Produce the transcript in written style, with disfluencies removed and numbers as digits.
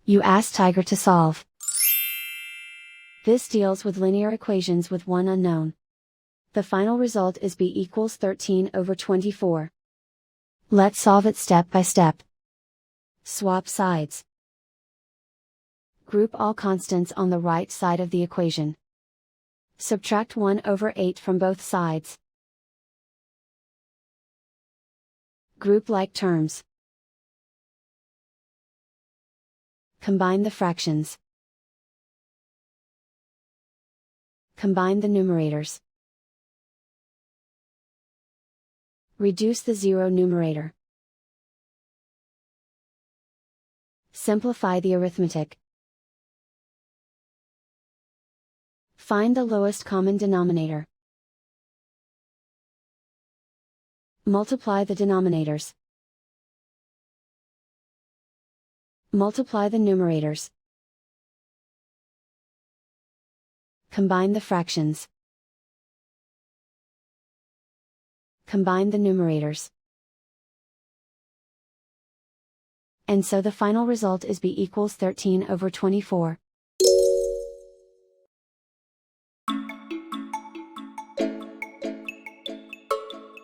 You ask Tiger to solve. This deals with linear equations with one unknown. The final result is b equals 13/24. Let's solve it step by step. Swap sides. Group all constants on the right side of the equation. Subtract 1/8 from both sides. Group like terms. Combine the fractions. Combine the numerators. Reduce the zero numerator. Simplify the arithmetic. Find the lowest common denominator. Multiply the denominators. Multiply the numerators. Combine the fractions. Combine the numerators. And so the final result is b equals 13/24.